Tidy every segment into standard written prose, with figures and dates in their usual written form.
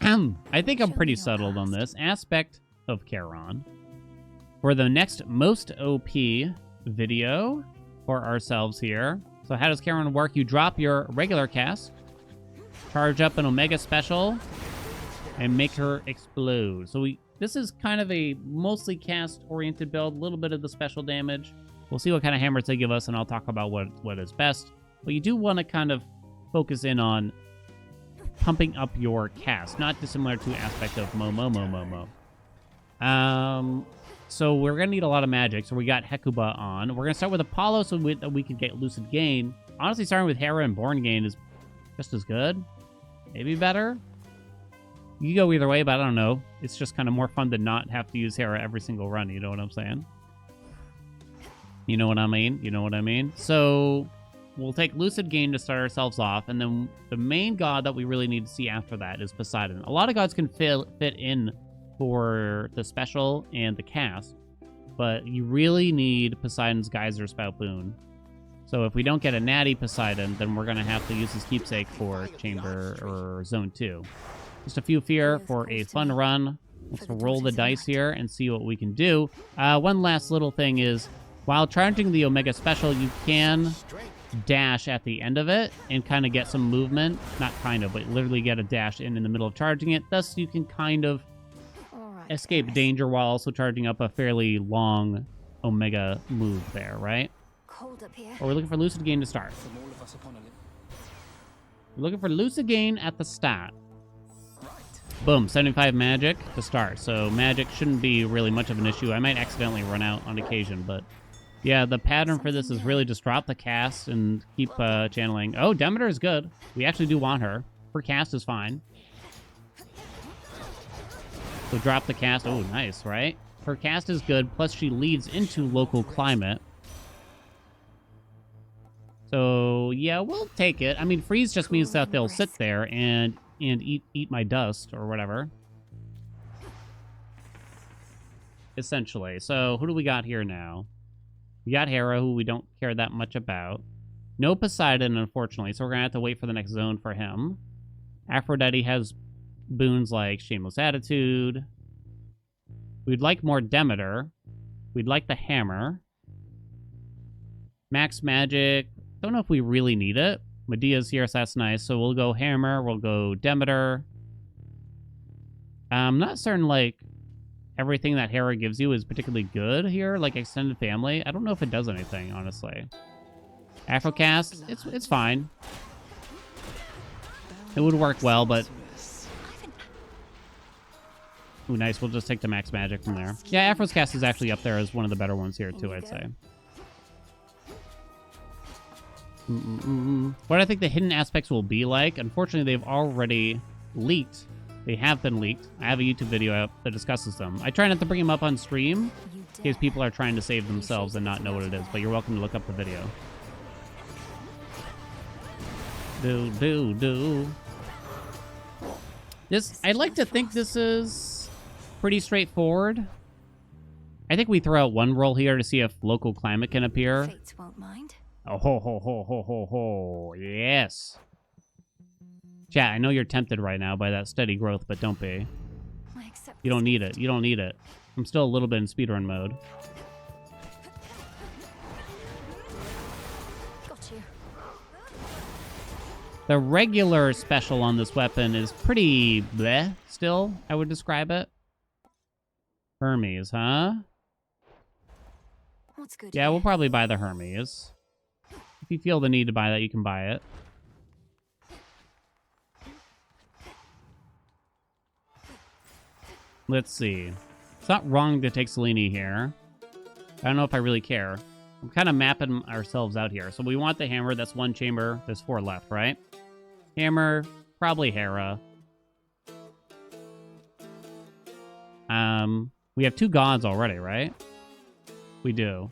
I think I'm pretty settled on this aspect of Charon. For the next most OP video for ourselves here. So how does Charon work? You drop your regular cast, charge up an Omega special, and make her explode. So this is kind of a mostly cast-oriented build, a little bit of the special damage. We'll see what kind of hammers they give us, and I'll talk about what is best. But you do want to kind of focus in on pumping up your cast, not dissimilar to aspect of Mo. So we're going to need a lot of magic, so we got Hecuba on. We're going to start with Apollo so we can get Lucid Gain. Honestly, starting with Hera and Born Gain is just as good. Maybe better. You go either way, but I don't know. It's just kind of more fun to not have to use Hera every single run, you know what I'm saying? You know what I mean? You know what I mean? So we'll take Lucid Gain to start ourselves off, and then the main god that we really need to see after that is Poseidon. A lot of gods can fit in for the special and the cast, but you really need Poseidon's Geyser Spout Boon. So if we don't get a natty Poseidon, then we're going to have to use his keepsake for Chamber or Zone 2. Just a few fear for a fun run. Let's roll the dice here and see what we can do. One last little thing is, while charging the Omega Special, you can dash at the end of it and kind of get some movement. Not kind of, but literally get a dash in the middle of charging it. Thus, you can kind of escape danger while also charging up a fairly long Omega move there, right? Cold up here. Or we're looking for Lucid Gain to start. We're looking for Lucid Gain at the start. Boom, 75 magic to start. So magic shouldn't be really much of an issue. I might accidentally run out on occasion, but yeah, the pattern for this is really just drop the cast and keep channeling. Oh, Demeter is good. We actually do want her. Her cast is fine. So drop the cast. Oh, nice, right? Her cast is good, plus she leads into local climate. So, yeah, we'll take it. I mean, freeze just means that they'll sit there and eat my dust or whatever. Essentially. So, who do we got here now? We got Hera, who we don't care that much about. No Poseidon, unfortunately, so we're going to have to wait for the next zone for him. Aphrodite has boons like Shameless Attitude. We'd like more Demeter. We'd like the Hammer. Max Magic. Don't know if we really need it. Medea's here, so that's nice. So we'll go Hammer. We'll go Demeter. I'm not certain, like, everything that Hera gives you is particularly good here. Like, Extended Family. I don't know if it does anything, honestly. Afrocast. It's fine. It would work well, but... Ooh, nice. We'll just take the Max Magic from there. Yeah, Afro's cast is actually up there as one of the better ones here, too, I'd say. What I think the hidden aspects will be like, unfortunately, they've already leaked. They have been leaked. I have a YouTube video out that discusses them. I try not to bring them up on stream in case people are trying to save themselves and not know what it is, but you're welcome to look up the video. I'd like to think this is pretty straightforward. I think we throw out one roll here to see if local climate can appear. Fates won't mind. Oh, ho, yes. Chat, I know you're tempted right now by that steady growth, but don't be. You don't need it. You don't need it. I'm still a little bit in speedrun mode. Got you. The regular special on this weapon is pretty bleh still, I would describe it. Hermes, huh? What's good? Yeah, we'll probably buy the Hermes. If you feel the need to buy that, you can buy it. Let's see. It's not wrong to take Selene here. I don't know if I really care. I'm kind of mapping ourselves out here. So we want the Hammer. That's one chamber. There's 4 left, right? Hammer. Probably Hera. We have 2 gods already, right? We do.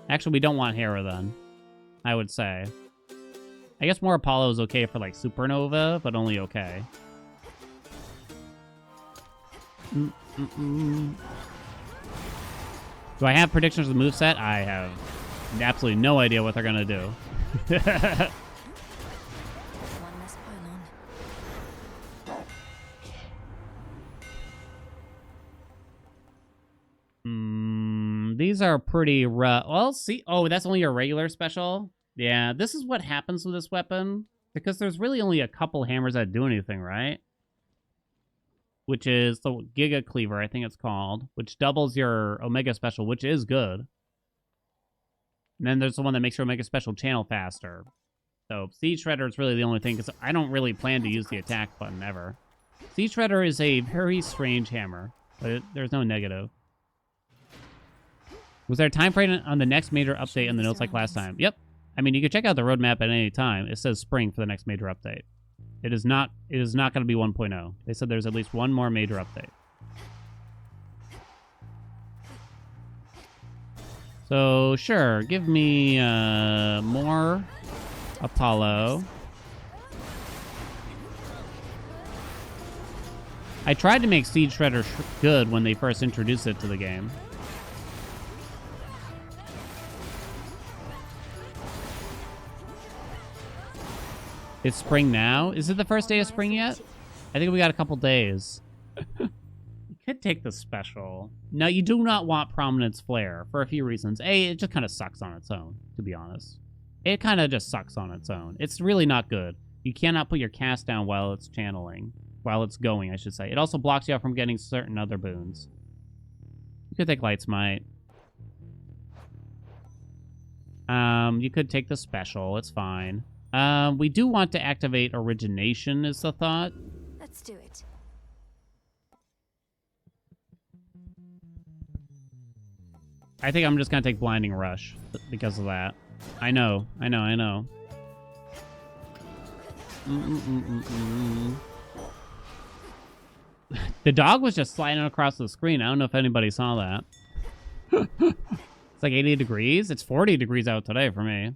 Actually, we don't want Hera then, I would say. I guess more Apollo is okay for, like, Supernova, but only okay. Do I have predictions of the moveset? I have absolutely no idea what they're going to do. These are pretty rough. Well, see. Oh, that's only your regular special? Yeah, this is what happens with this weapon. Because there's really only a couple hammers that do anything, right? Which is the Giga Cleaver, I think it's called. Which doubles your Omega Special, which is good. And then there's the one that makes your Omega Special channel faster. So Siege Shredder is really the only thing, because I don't really plan to use the attack button ever. Siege Shredder is a very strange hammer, but there's no negative. Was there a time frame on the next major update in the notes like last time? Yep. I mean, you can check out the roadmap at any time. It says spring for the next major update. It is not going to be 1.0. They said there's at least one more major update. So, sure, give me more Apollo. I tried to make Siege Shredder good when they first introduced it to the game. It's spring now? Is it the first day of spring yet? I think we got a couple days. You could take the special. No, you do not want Prominence Flare for a few reasons. A, it just kind of sucks on its own, to be honest. It kind of just sucks on its own. It's really not good. You cannot put your cast down while it's channeling. While it's going, I should say. It also blocks you out from getting certain other boons. You could take Light Smite. You could take the special. It's fine. We do want to activate Origination, is the thought. Let's do it. I think I'm just gonna take Blinding Rush because of that. I know. The dog was just sliding across the screen. I don't know if anybody saw that. It's like 80 degrees. It's 40 degrees out today for me.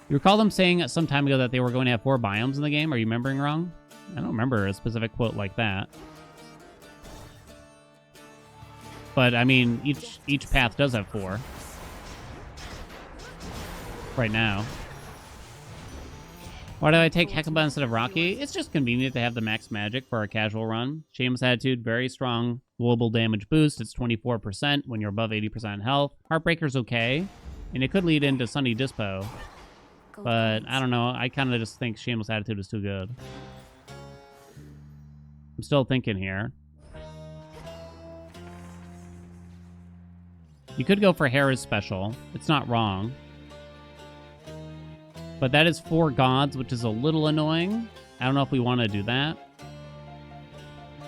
You recall them saying some time ago that they were going to have 4 biomes in the game? Are you remembering wrong? I don't remember a specific quote like that. But, I mean, each path does have 4. Right now. Why do I take Hecuba instead of Rocky? It's just convenient to have the max magic for a casual run. Shameless Attitude, very strong global damage boost. It's 24% when you're above 80% health. Heartbreaker's okay. And it could lead into Sunny Dispo. But, I don't know. I kind of just think Shameless Attitude is too good. I'm still thinking here. You could go for Hera's special. It's not wrong. But that is 4 gods, which is a little annoying. I don't know if we want to do that.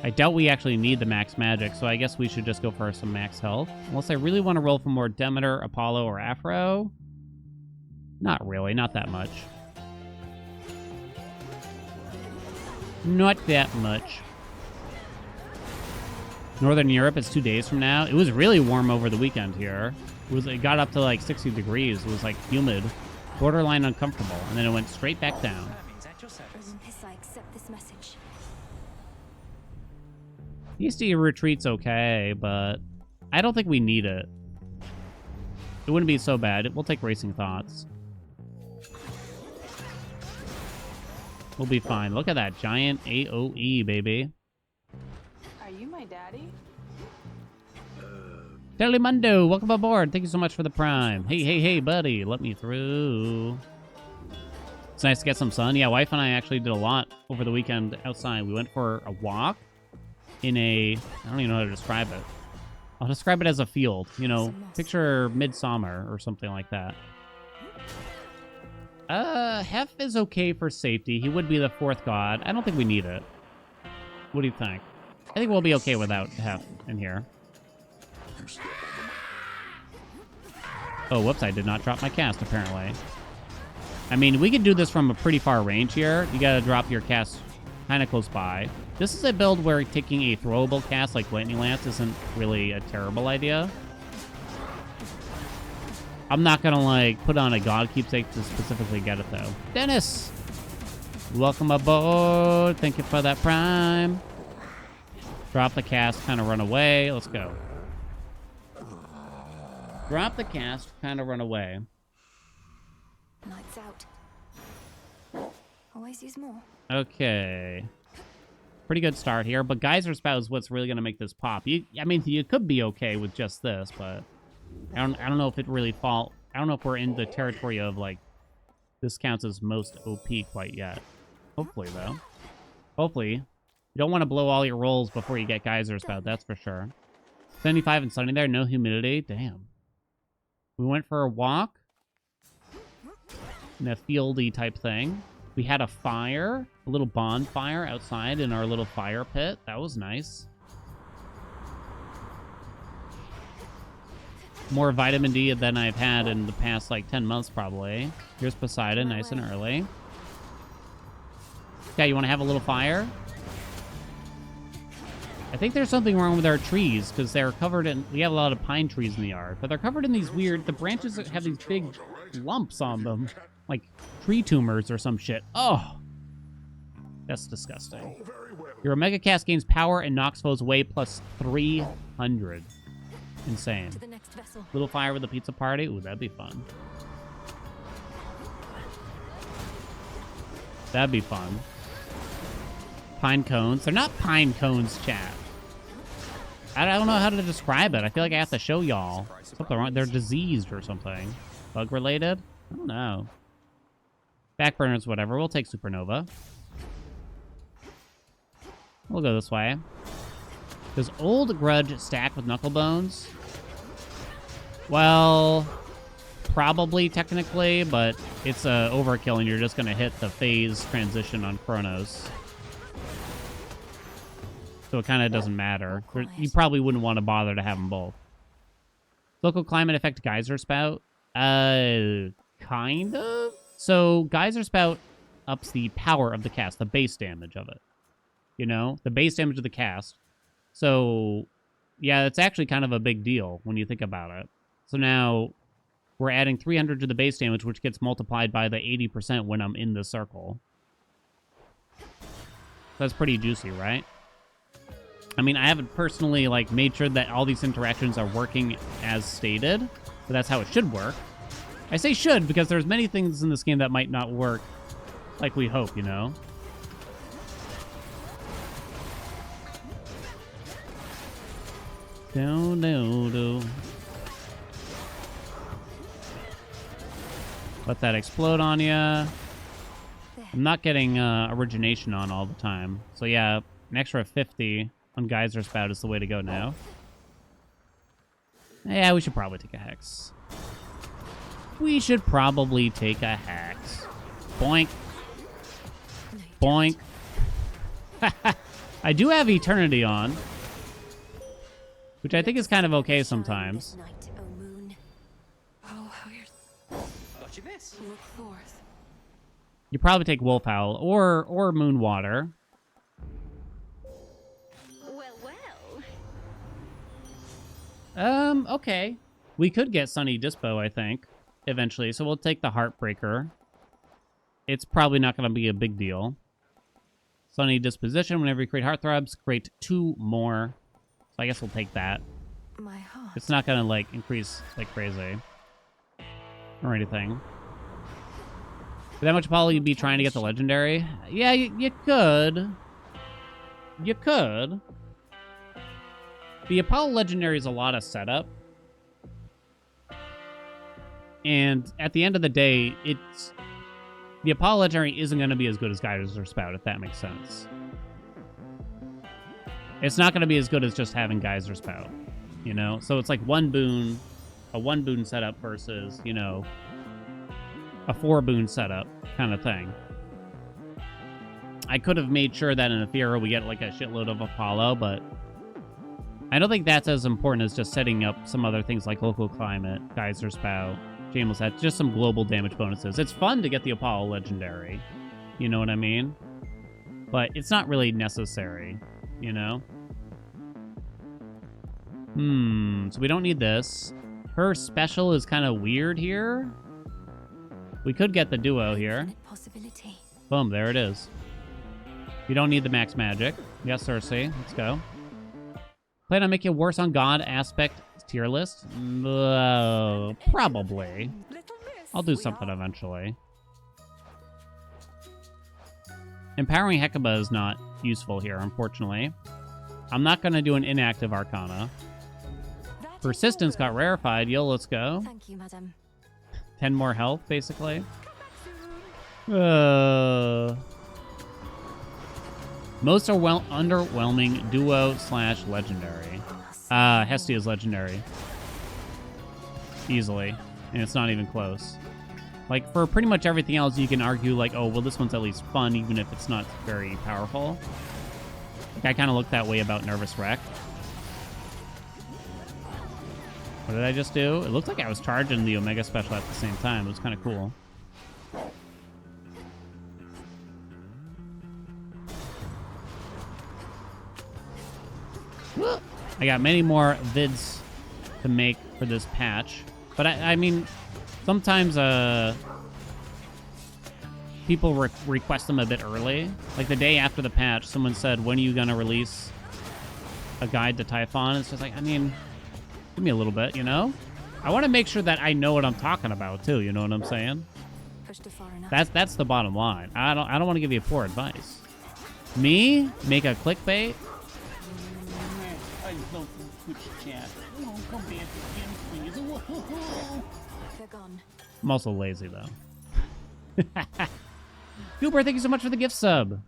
I doubt we actually need the max magic, so I guess we should just go for some max health. Unless I really want to roll for more Demeter, Apollo, or Afro. Not really, not that much. Not that much. Northern Europe, it's 2 days from now. It was really warm over the weekend here. It got up to like 60 degrees. It was like humid. Borderline uncomfortable, and then it went straight back down. I accept this message. Easty Retreat's okay, but I don't think we need it. It wouldn't be so bad. We'll take Racing Thoughts. We'll be fine. Look at that giant AoE, baby. Are you my daddy? Telemundo, welcome aboard. Thank you so much for the prime. Hey, buddy. Let me through. It's nice to get some sun. Yeah, wife and I actually did a lot over the weekend outside. We went for a walk in a... I don't even know how to describe it. I'll describe it as a field. You know, picture Midsummer or something like that. Hef is okay for safety. He would be the 4th god. I don't think we need it. What do you think? I think we'll be okay without Hef in here. Oh, whoops, I did not drop my cast, apparently. I mean, we could do this from a pretty far range here. You gotta drop your cast kind of close by. This is a build where taking a throwable cast like Lightning Lance isn't really a terrible idea. I'm not gonna, like, put on a God Keepsake to specifically get it, though. Dennis! Welcome aboard. Thank you for that prime. Drop the cast, kind of run away. Let's go. Drop the cast, kind of run away. Lights out. Always use more. Okay. pretty good start here. But Geyser Spout is what's really going to make this pop. I mean, you could be okay with just this, but I don't know if it really fall. I don't know if we're in the territory of, like, this counts as most OP quite yet. Hopefully, though. Hopefully. You don't want to blow all your rolls before you get Geyser Spout, that's for sure. 75 and sunny there, no humidity. Damn. We went for a walk in a fieldy type thing. We had a fire, a little bonfire outside in our little fire pit. That was nice. More vitamin D than I've had in the past, like, 10 months, probably. Here's Poseidon, nice and early. Okay, you want to have a little fire? I think there's something wrong with our trees, because they're covered in... We have a lot of pine trees in the yard, but they're covered in these weird... The branches have these big lumps on them. Like tree tumors or some shit. Oh! That's disgusting. Your Omega Cast gains power and knocks foes away plus 300. Insane. To the next vessel. Little fire with a pizza party? Ooh, that'd be fun. That'd be fun. Pine cones. They're not pine cones, chat. I don't know how to describe it. I feel like I have to show y'all. Something wrong. They're diseased or something. Bug related? I don't know. Backburners, whatever. We'll take Supernova. We'll go this way. Does Old Grudge stack with Knucklebones? Well, probably technically, but it's overkill and you're just going to hit the phase transition on Chronos. So it kind of doesn't matter. You probably wouldn't want to bother to have them both. Local climate affect Geyser Spout? Kind of? So Geyser Spout ups the power of the cast, the base damage of it. You know? The base damage of the cast. So, yeah, it's actually kind of a big deal when you think about it. So now we're adding 300 to the base damage, which gets multiplied by the 80% when I'm in the circle. That's pretty juicy, right? I mean, I haven't personally, like, made sure that all these interactions are working as stated, but that's how it should work. I say should because there's many things in this game that might not work like we hope, you know? Do. Let that explode on you. I'm not getting origination on all the time. So yeah, an extra 50 on Geyser Spout is the way to go now. Yeah, we should probably take a Hex. We should probably take a Hex. Boink. Boink. I do have Eternity on, which I think is kind of okay sometimes. You probably take Wolf Howl or Moonwater. Okay. We could get Sunny Dispo, I think, eventually. So we'll take the Heartbreaker. It's probably not going to be a big deal. Sunny Disposition. Whenever you create Heartthrobs, create 2 more. So I guess we'll take that. My heart. It's not going to, like, increase like crazy. Or anything. With that much Apollo, you'd be trying to get the Legendary? Yeah, you could. You could. The Apollo Legendary is a lot of setup. And at the end of the day, the Apollo Legendary isn't going to be as good as Geyser Spout, if that makes sense. It's not going to be as good as just having Geyser Spout, you know? So it's like a 1 boon setup versus, you know, a 4 boon setup kind of thing. I could have made sure that in Ethereal we get like a shitload of Apollo, but I don't think that's as important as just setting up some other things like Local Climate, Geyser Spout, Shameless Hat, just some global damage bonuses. It's fun to get the Apollo Legendary, you know what I mean? But it's not really necessary, you know? So we don't need this. Her special is kind of weird here. We could get the duo here. Boom, there it is. You don't need the max magic. Yes, Cersei. Let's go. Plan on making a Warsong God aspect tier list? Probably. I'll do something eventually. Empowering Hecuba is not useful here, unfortunately. I'm not going to do an inactive Arcana. Persistence got rarefied. Yo, let's go. Thank you, madam. 10 more health, basically. Most underwhelming duo / legendary. Hestia is legendary. Easily. And it's not even close. Like, for pretty much everything else, you can argue, like, oh, well, this one's at least fun, even if it's not very powerful. Like, I kind of look that way about Nervous Wreck. What did I just do? It looked like I was charging the Omega Special at the same time. It was kind of cool. I got many more vids to make for this patch. But, I mean, sometimes people request them a bit early. Like, the day after the patch, someone said, when are you going to release a guide to Typhon? It's just like, I mean, give me a little bit, you know? I want to make sure that I know what I'm talking about, too. You know what I'm saying? Pushed it far enough. That's the bottom line. I don't want to give you poor advice. Me? Make a clickbait? I don't Twitch chat. Oh, come back again, please. They're gone. I'm also lazy, though. Cooper, thank you so much for the gift sub.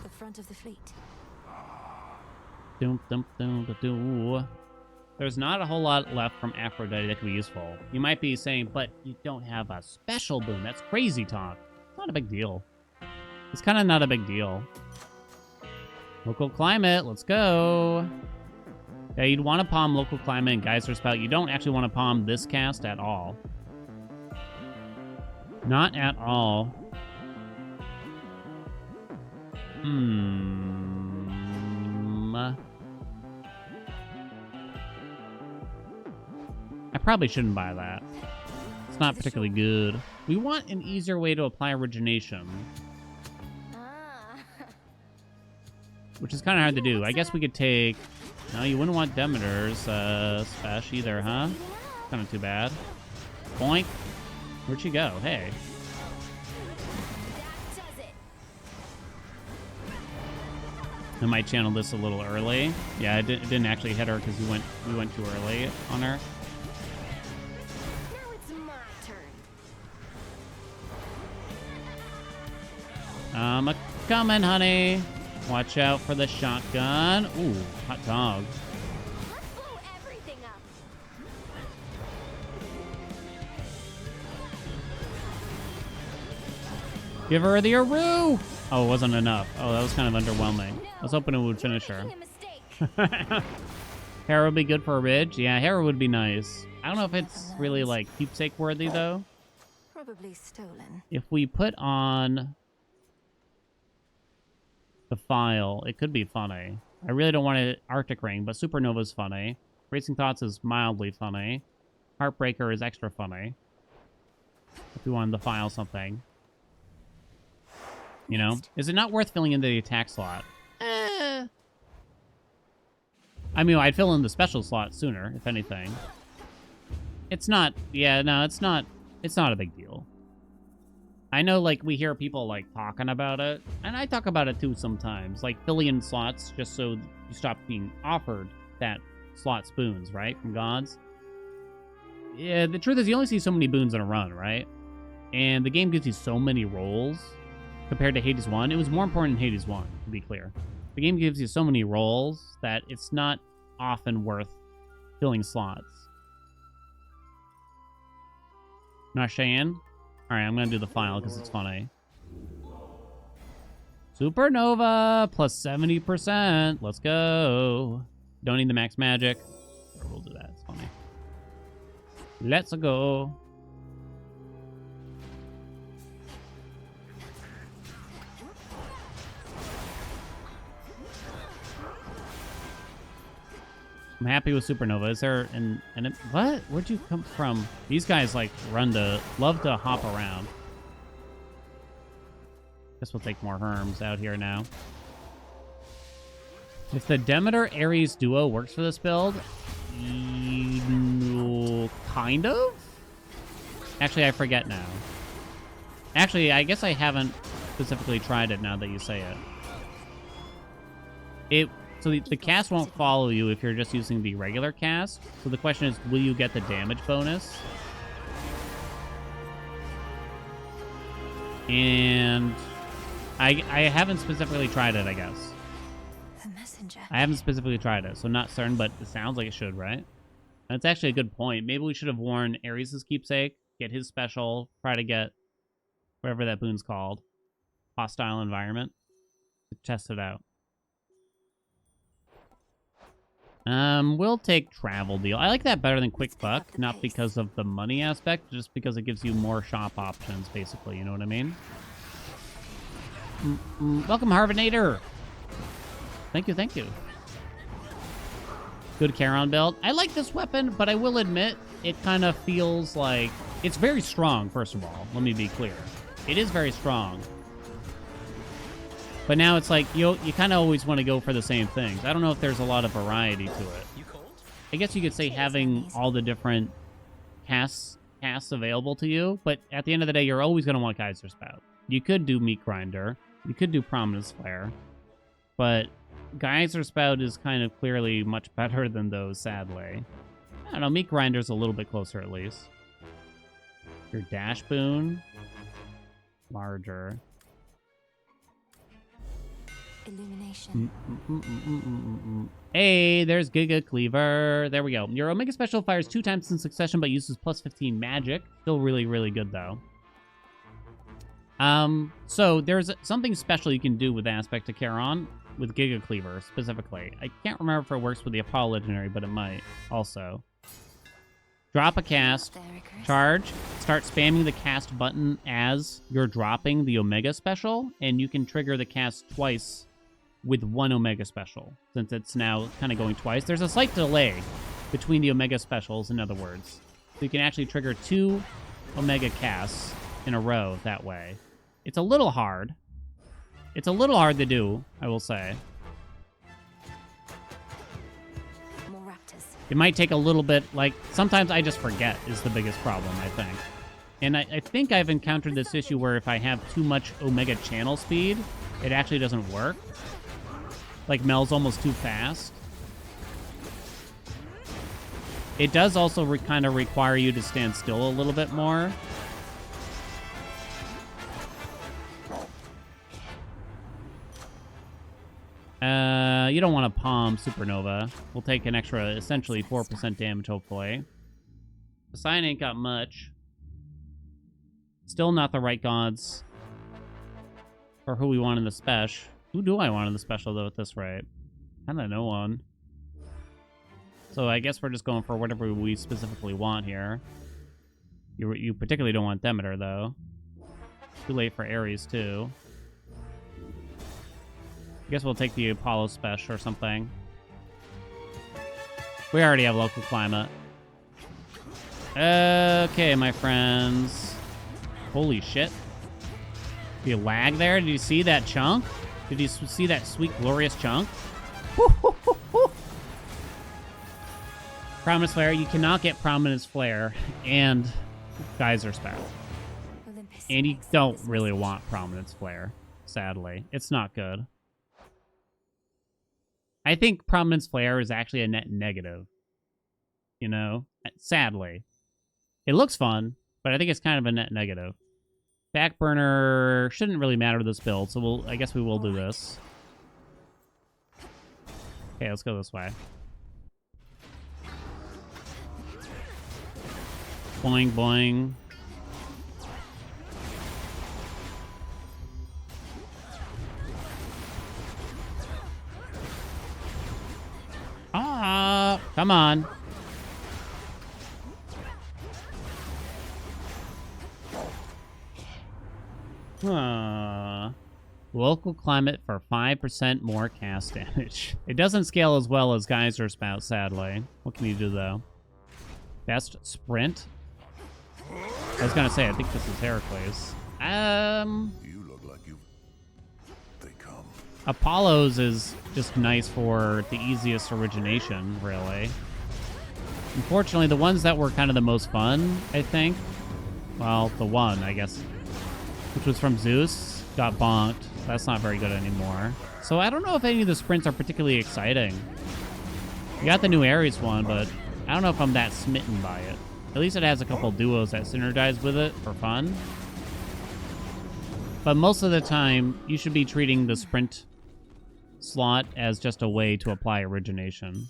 The front of the fleet. There's not a whole lot left from Aphrodite that could be useful. You might be saying, but you don't have a special boon. That's crazy talk. It's not a big deal. It's kind of not a big deal. Local climate, let's go. Yeah, you'd want to palm local climate and Geyser Spout. You don't actually want to palm this cast at all. Not at all. I probably shouldn't buy that. It's not particularly good. We want an easier way to apply origination, which is kind of hard to do. I guess we could take... No, you wouldn't want Demeter's Spesh either, huh? Kind of too bad. Boink. Where'd she go? Hey. I might channel this a little early. Yeah, it didn't actually hit her because we went too early on her. Now it's my turn. I'm a-coming, honey. Watch out for the shotgun. Ooh, hot dog. Let's blow everything up. Give her the Aru! Oh, it wasn't enough. Oh, that was kind of underwhelming. I was hoping it would finish her. Hera would be good for a ridge. Yeah, Hera would be nice. I don't know if it's really, like, keepsake worthy, though. Probably stolen. If we put on the file, it could be funny. I really don't want an Arctic Ring, but Supernova's funny. Racing Thoughts is mildly funny. Heartbreaker is extra funny. If we wanted to file something. You know? Is it not worth filling in the attack slot? I mean, I'd fill in the special slot sooner, if anything. It's not... Yeah, no, it's not a big deal. I know, like, we hear people, like, talking about it. And I talk about it, too, sometimes. Like, filling in slots just so you stop being offered that slot spoons, right? From gods. Yeah, the truth is you only see so many boons in a run, right? And the game gives you so many rolls compared to Hades 1. It was more important in Hades 1, to be clear. The game gives you so many rolls that it's not often worth filling slots. Not Cheyenne? Alright, I'm gonna do the file because it's funny. Supernova plus 70%. Let's go. Don't need the max magic. We'll do that. It's funny. Let's go. I'm happy with Supernova. Is there what? Where'd you come from? These guys like love to hop around. Guess we'll take more Herms out here now. If the Demeter Ares duo works for this build, kind of? Actually, I forget now. Actually, I guess I haven't specifically tried it now that you say it. So the cast won't follow you if you're just using the regular cast. So the question is, will you get the damage bonus? And I haven't specifically tried it, I guess. The messenger. I haven't specifically tried it, so not certain, but it sounds like it should, right? That's actually a good point. Maybe we should have worn Ares' keepsake, get his special, try to get whatever that boon's called. Hostile environment. Test it out. We'll take travel deal. I like that better than quick buck, not because of the money aspect, just because it gives you more shop options, basically. You know what I mean? Welcome, Harvinator. Thank you, thank you. Good Charon build. I like this weapon, but I will admit, it kind of feels like... It's very strong, first of all. Let me be clear. It is very strong. But now it's like, you kind of always want to go for the same things. I don't know if there's a lot of variety to it. I guess you could say having all the different casts available to you, but at the end of the day, you're always going to want Geyser Spout. You could do Meat Grinder. You could do Prominence Flare. But Geyser Spout is kind of clearly much better than those, sadly. I don't know, Meat Grinder's a little bit closer at least. Your Dash Boon. Larger. Illumination. Hey, there's Giga Cleaver. There we go. Your Omega Special fires 2 times in succession, but uses plus 15 magic. Still really, really good, though. So there's something special you can do with Aspect to Charon, with Giga Cleaver, specifically. I can't remember if it works with the Apollo Legendary, but it might, also. Drop a cast, charge, start spamming the cast button as you're dropping the Omega Special, and you can trigger the cast twice with 1 Omega Special, since it's now kind of going twice. There's a slight delay between the Omega Specials, in other words. So you can actually trigger 2 Omega casts in a row that way. It's a little hard. It's a little hard to do, I will say. More raptors. It might take a little bit, like, sometimes I just forget is the biggest problem, I think. And I think I've encountered this issue where if I have too much Omega channel speed, it actually doesn't work. Like, Mel's almost too fast. It does also kind of require you to stand still a little bit more. You don't want to palm Supernova. We'll take an extra, essentially, 4% damage, hopefully. The sign ain't got much. Still not the right gods for who we want in the special. Who do I want in the special, though, at this rate? Kinda no one. So I guess we're just going for whatever we specifically want here. You particularly don't want Demeter, though. Too late for Ares, too. I guess we'll take the Apollo special or something. We already have local climate. Okay, my friends. Holy shit. Did you lag there? Did you see that chunk? Did you see that sweet, glorious chunk? Prominence Flare. You cannot get Prominence Flare and Geyser Spout. And you don't really want Prominence Flare, sadly. It's not good. I think Prominence Flare is actually a net negative. You know? Sadly. It looks fun, but I think it's kind of a net negative. Backburner shouldn't really matter to this build, so I guess we will do this. Okay, let's go this way. Boing, boing. Ah, come on. Local climate for 5% more cast damage. It doesn't scale as well as Geyser Spout, sadly. What can you do, though? Best sprint? I was gonna say, I think this is Heracles. You look like you... They come. Apollo's is just nice for the easiest origination, really. Unfortunately, the ones that were kind of the most fun, I think... Well, the one, I guess... which was from Zeus, got bonked. That's not very good anymore. So I don't know if any of the sprints are particularly exciting. You got the new Ares one, but I don't know if I'm that smitten by it. At least it has a couple duos that synergize with it for fun. But most of the time, you should be treating the sprint slot as just a way to apply origination.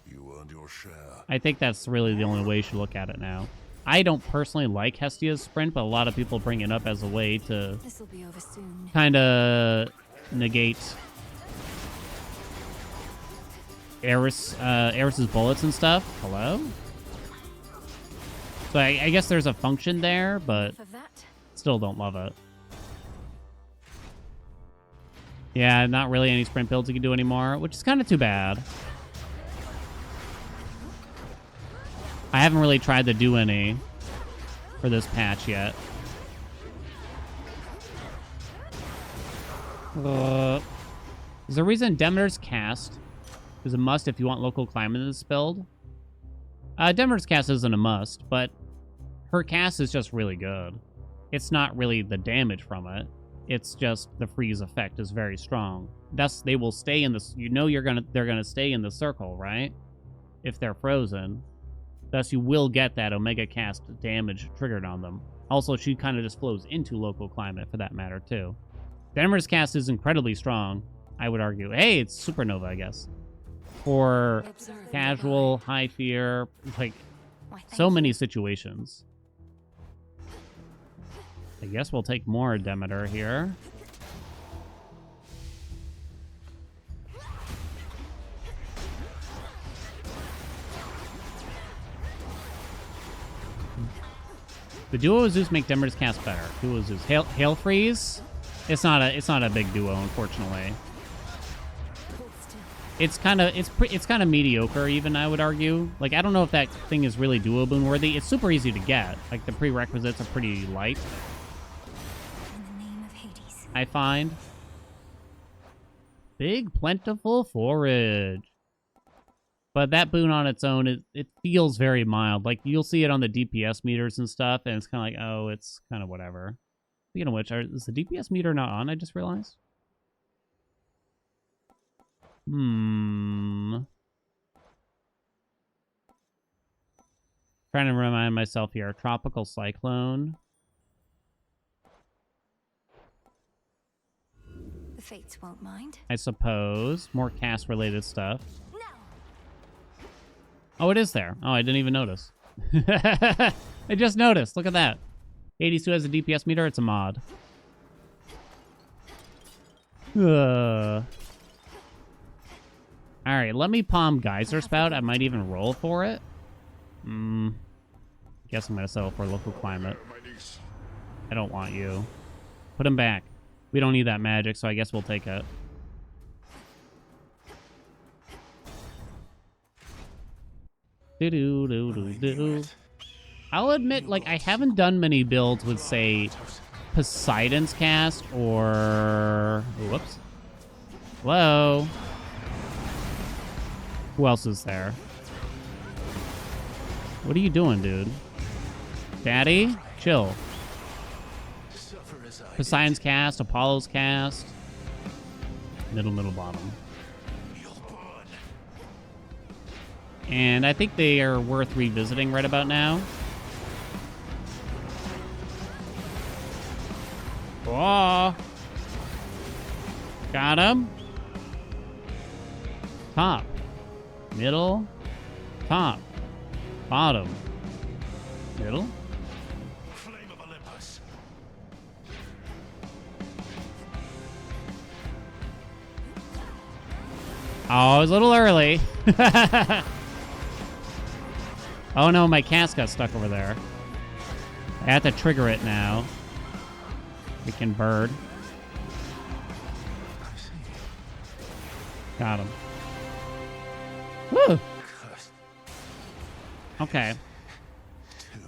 You earned your share. I think that's really the only way you should look at it now. I don't personally like Hestia's sprint, but a lot of people bring it up as a way to This'll be over soon. kind of negate Eris's bullets and stuff. Hello? So I guess there's a function there, but For that, still don't love it. Yeah, not really any sprint builds you can do anymore, which is kind of too bad. I haven't really tried to do any for this patch yet. There's a reason Demeter's cast is a must if you want local climate in this build. Demeter's cast isn't a must, but her cast is just really good. It's not really the damage from it. It's just the freeze effect is very strong. Thus, they will stay in this. You know, they're gonna stay in the circle, right? If they're frozen. Thus, you will get that Omega cast damage triggered on them. Also, she kind of just flows into local climate for that matter too. Demeter's cast is incredibly strong, I would argue. Hey, it's Supernova, I guess. For casual, high fear, like why, thank so you. many situations. I guess we'll take more Demeter here. The duo Zeus make Demeter's cast better. Duo Zeus. Hail Freeze? It's not a big duo, unfortunately. Hold still. It's kind of mediocre, even, I would argue. Like, I don't know if that thing is really duo boon worthy. It's super easy to get. Like, the prerequisites are pretty light, In the name of Hades. I find. Big, plentiful forage. But that boon on its own, it feels very mild. Like, you'll see it on the DPS meters and stuff, and it's kind of like, oh, it's kind of whatever. Speaking of which, is the DPS meter not on, I just realized? Trying to remind myself here. Tropical Cyclone. The fates won't mind. I suppose. More cast-related stuff. No. Oh, it is there. Oh, I didn't even notice. I just noticed. Look at that. 82 has a DPS meter. It's a mod. All right, let me palm Geyser Spout. I might even roll for it. Guess I'm going to settle for local climate. I don't want you. Put him back. We don't need that magic, so I guess we'll take it. Do-do-do-do-do. I'll admit, like, I haven't done many builds with, say, Poseidon's cast or... Whoops. Hello? Who else is there? What are you doing, dude? Daddy? Chill. Poseidon's cast, Apollo's cast. Middle, bottom. And I think they are worth revisiting right about now. Oh! Got him. Top. Middle. Top. Bottom. Middle. Flame of Olympus. Oh, I was a little early. Oh no, my cast got stuck over there. I have to trigger it now. Freaking bird. Got him. Woo! Okay.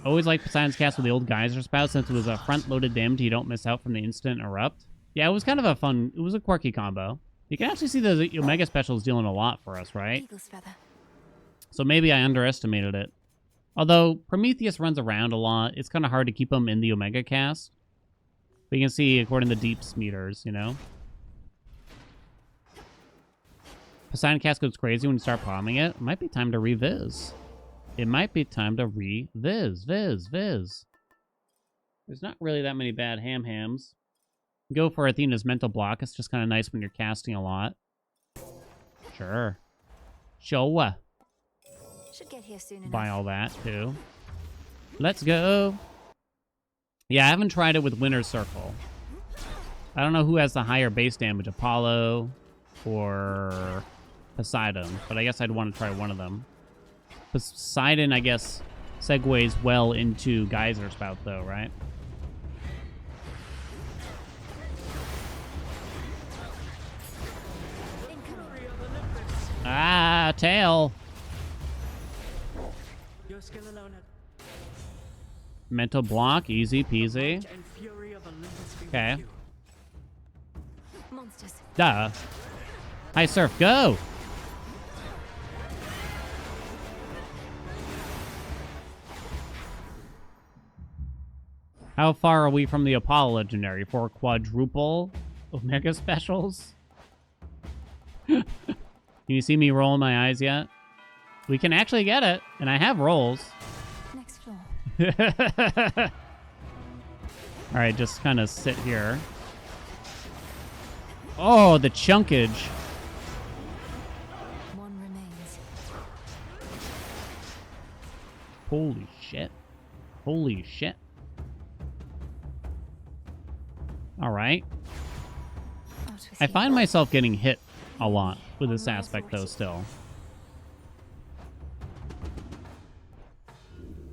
Always like Poseidon's cast with the old Geyser Spout since it was a front-loaded damage you don't miss out from the instant erupt. Yeah, it was kind of a fun, it was a quirky combo. You can actually see the Omega Special is dealing a lot for us, right? Eagle's feather. So maybe I underestimated it. Although Prometheus runs around a lot, it's kind of hard to keep him in the Omega cast. We can see according to deeps meters, you know? Poseidon Cast goes crazy when you start palming it. It might be time to reviz. It might be time to viz. There's not really that many bad hams. Go for Athena's mental block. It's just kind of nice when you're casting a lot. Sure. Show. Should get here soon enough. Buy all that, too. Let's go. Yeah, I haven't tried it with Winner's Circle. I don't know who has the higher base damage, Apollo or Poseidon, but I guess I'd want to try one of them. Poseidon, I guess, segues well into Geyser Spout, though, right? Ah, tail. Your skill alone had Mental block, easy peasy. and fury of Olympus be with Okay. you. Monsters. Duh. High surf, go! How far are we from the Apollo Legendary? 4 quadruple Omega specials? Can you see me rolling my eyes yet? We can actually get it, and I have rolls. Next floor. Alright, just kind of sit here. Oh, the chunkage. One remains. Holy shit. Holy shit. Alright. Out with I you. find myself getting hit a lot with this aspect, though, still.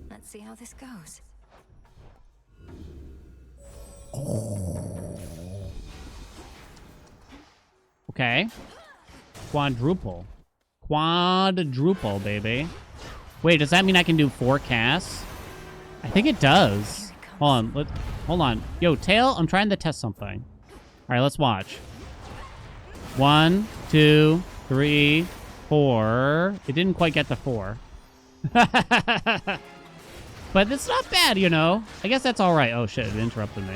Let's see how this goes. Okay. Quadruple. Quadruple, baby. Wait, does that mean I can do 4 casts? I think it does. Hold on. Yo, Tail, I'm trying to test something. All right, let's watch. 1, 2, 3, 4. It didn't quite get to 4. But it's not bad, you know. I guess that's all right. Oh, shit, it interrupted me.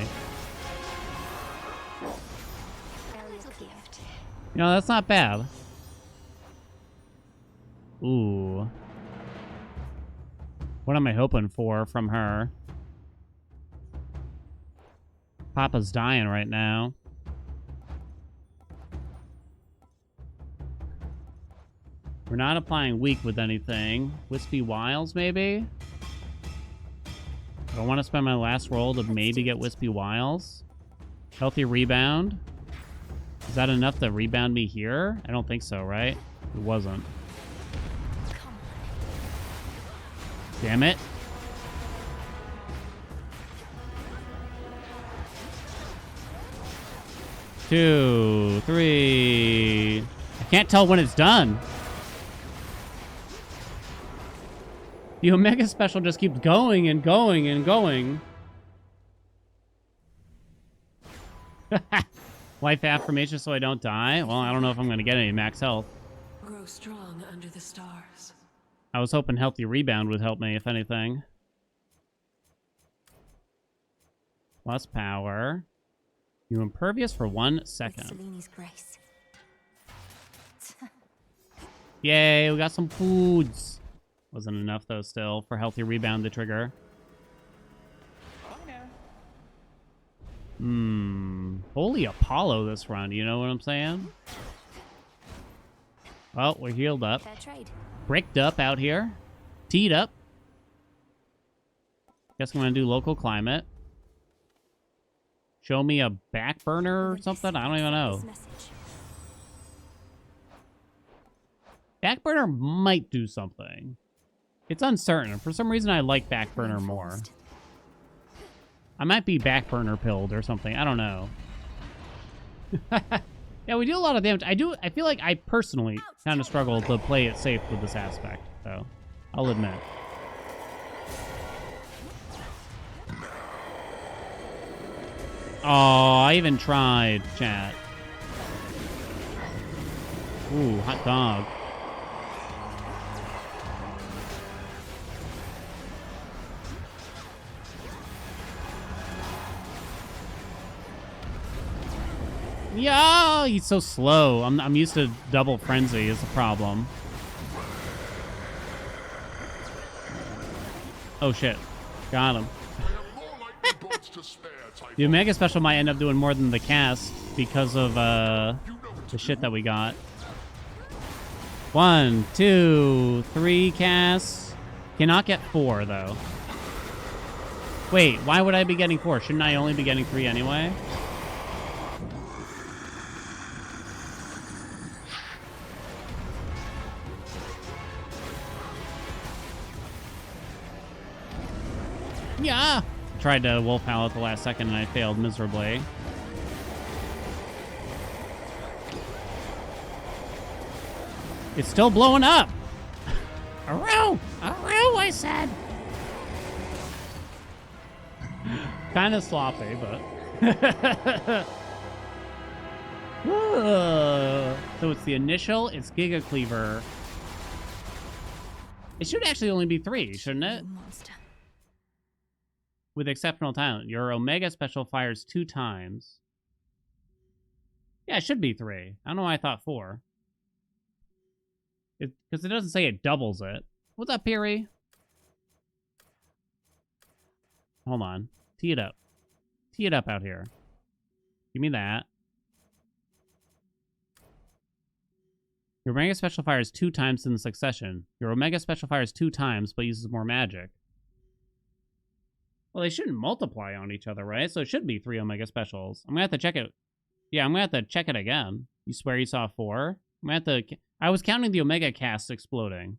Area cleared. You know, that's not bad. Ooh. What am I hoping for from her? Papa's dying right now. We're not applying weak with anything. Wispy Wiles, maybe? I want to spend my last roll to maybe get Wispy Wiles. Healthy Rebound. Is that enough to rebound me here? I don't think so, right? It wasn't. Come on. Damn it. Two, three. I can't tell when it's done. The Omega Special just keeps going and going and going. Life affirmation so I don't die? Well, I don't know if I'm going to get any max health. Grow strong under the stars. I was hoping Healthy Rebound would help me, if anything. Plus power. You impervious for 1 With second. Seleni's grace. Yay, we got some foods. Wasn't enough, though, still, for Healthy Rebound to trigger. Holy Apollo this run, you know what I'm saying? Well, we're healed up. Fair trade. Bricked up out here. Teed up. Guess I'm going to do local climate. Show me a back burner or something? I don't even know. This message. Back burner might do something. It's uncertain. For some reason, I like back burner more. Reinforced. I might be back burner pilled or something. I don't know. Yeah, we do a lot of damage. I feel like I personally kind of struggle to play it safe with this aspect, so I'll admit. Oh, I even tried, chat. Ooh, hot dog. Yeah, he's so slow. I'm used to double frenzy is the problem. Oh shit. Got him. The Omega Special might end up doing more than the cast because of the shit that we got. 1, 2, 3 casts. Cannot get 4 though. Wait, why would I be getting 4? Shouldn't I only be getting 3 anyway? Yeah. Tried to wolf howl at the last second and I failed miserably. It's still blowing up. Aroo! Aroo, I said. Kind of sloppy, but. So it's the initial, it's Giga Cleaver. It should actually only be 3, shouldn't it? You monster. With exceptional talent. Your Omega Special fires 2 times. Yeah, it should be 3. I don't know why I thought 4. Because it doesn't say it doubles it. What's up, Piri? Hold on. Tee it up. Tee it up out here. Give me that. Your Omega Special fires 2 times in succession. Your Omega Special fires 2 times, but uses more magic. Well, they shouldn't multiply on each other, right? So it should be 3 Omega Specials. I'm gonna have to check it. Yeah, I'm gonna have to check it again. You swear you saw 4? I'm gonna have to... I was counting the Omega cast exploding,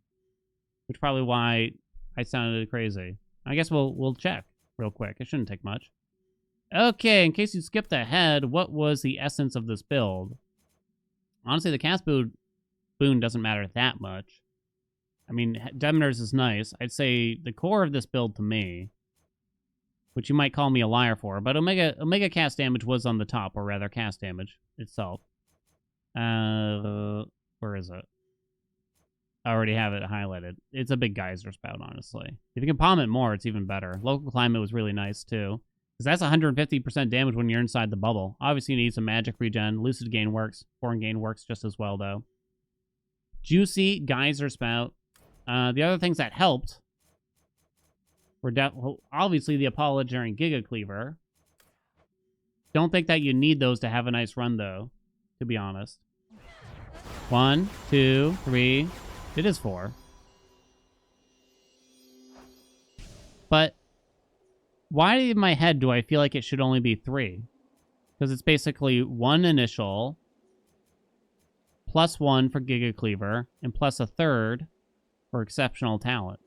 which is probably why I sounded crazy. I guess we'll check real quick. It shouldn't take much. Okay, in case you skipped ahead, what was the essence of this build? Honestly, the cast boon doesn't matter that much. I mean, Demeter's is nice. I'd say the core of this build to me, which you might call me a liar for, but Omega cast damage was on the top, or rather cast damage itself. Where is it? I already have it highlighted. It's a big geyser spout, honestly. If you can palm it more, it's even better. Local climate was really nice, too. Because that's 150% damage when you're inside the bubble. Obviously, you need some magic regen. Lucid Gain works. Foreign Gain works just as well, though. Juicy geyser spout. The other things that helped were obviously the Apollo during Giga Cleaver. Don't think that you need those to have a nice run, though, to be honest. 1, 2, 3. It is 4. But why in my head do I feel like it should only be 3? Because it's basically 1 initial, plus 1 for Giga Cleaver, and plus a 3rd for exceptional talent.